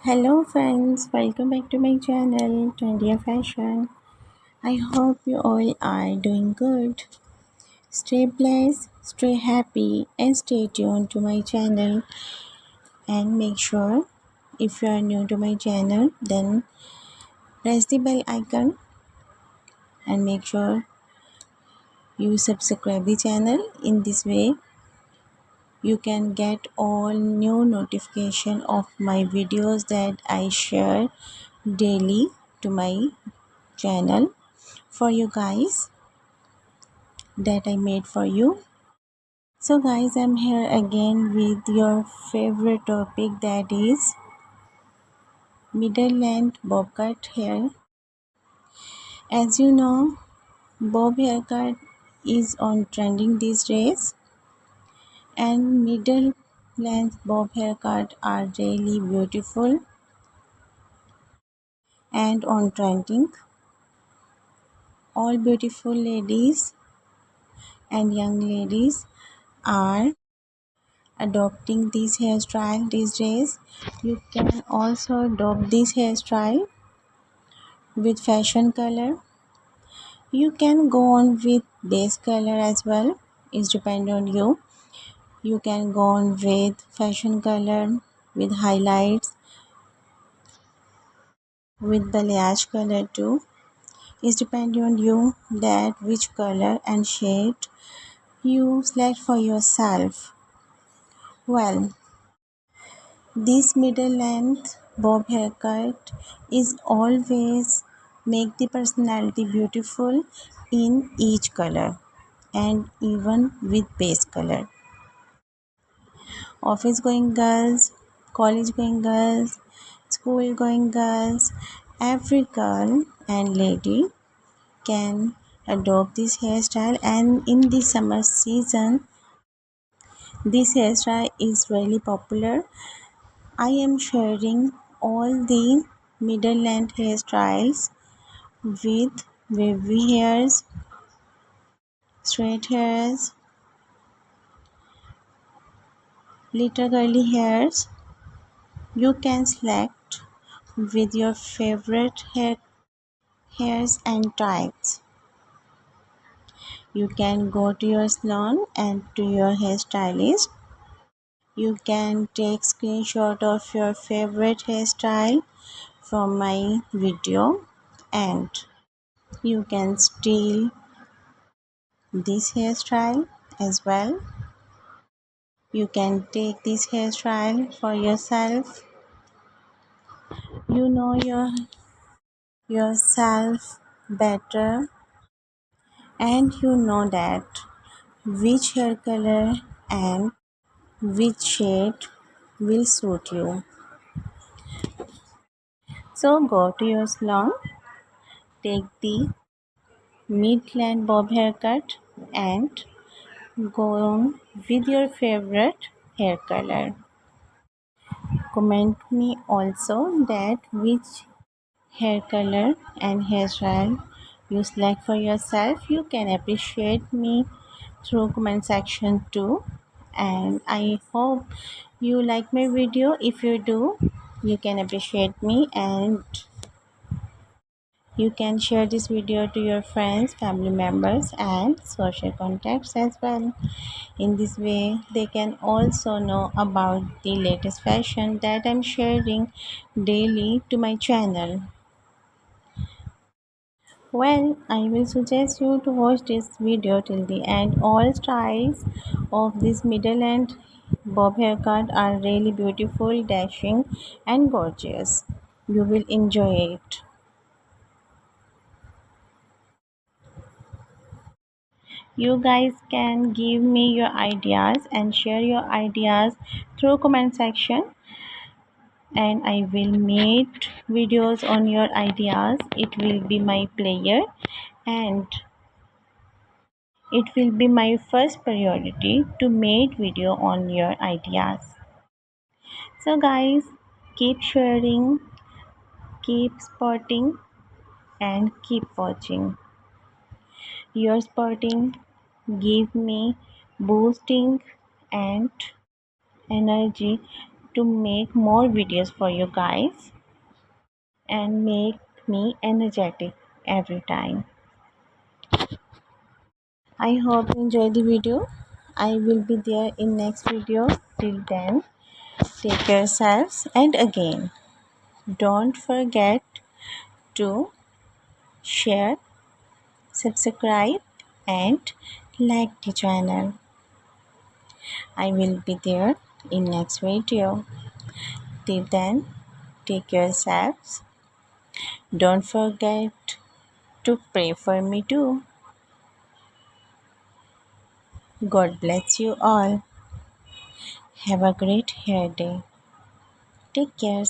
Hello friends, welcome back to my channel Trendy Fashion. I hope you all are doing good. Stay blessed, stay happy and stay tuned to my channel, and make sure if you are new to my channel then press the bell icon and make sure you subscribe the channel. In this way you can get all new notification of my videos that I share daily to my channel for you guys that I made for you. So guys, I'm here again with your favorite topic, that is middle length bob cut hair. As you know, bob haircut is on trending these days, and middle length bob haircut are really beautiful and on trending. All beautiful ladies and young ladies are adopting this hairstyle these days. You can also adopt this hairstyle with fashion color. You can go on with base color as well. It's depend on you. You can go on with fashion color, with highlights, with balayage color too. It's depend on you that which color and shade you select for yourself. Well, this middle length bob haircut is always make the personality beautiful in each color and even with base color. Office going girls, college going girls, school going girls, every girl and lady can adopt this hairstyle, and in the summer season this hairstyle is really popular. I am sharing all the middle length hairstyles with wavy hairs, straight hairs, little curly hairs. You can select with your favorite hairs and types. You can go to your salon and to your hairstylist. You can take screenshot of your favorite hairstyle from my video, and you can steal this hairstyle as well. You can take this hairstyle for yourself. You know yourself better, and you know that which hair color and which shade will suit you. So go to your salon, take the mid-length bob haircut and go on with your favorite hair color. Comment me also that which hair color and hairstyle you select for yourself. You can appreciate me through comment section too, and I hope you like my video. If you do, you can appreciate me, and you can share this video to your friends, family members and social contacts as well. In this way they can also know about the latest fashion that I'm sharing daily to my channel. Well, I will suggest you to watch this video till the end. All styles of this middle and bob haircut are really beautiful, dashing and gorgeous. You will enjoy it. You guys can give me your ideas and share your ideas through comment section, and I will make videos on your ideas. It will be my player, and it will be my first priority to make video on your ideas. So guys, keep sharing, keep spotting and keep watching. Your spotting give me boosting and energy to make more videos for you guys and make me energetic every time. I hope you enjoy the video. I will be there in next video. Till then, take care yourselves, and again, don't forget to share, subscribe and like the channel. I will be there in next video. Till then, take care yourselves. Don't forget to pray for me too. God bless you all. Have a great hair day. Take care.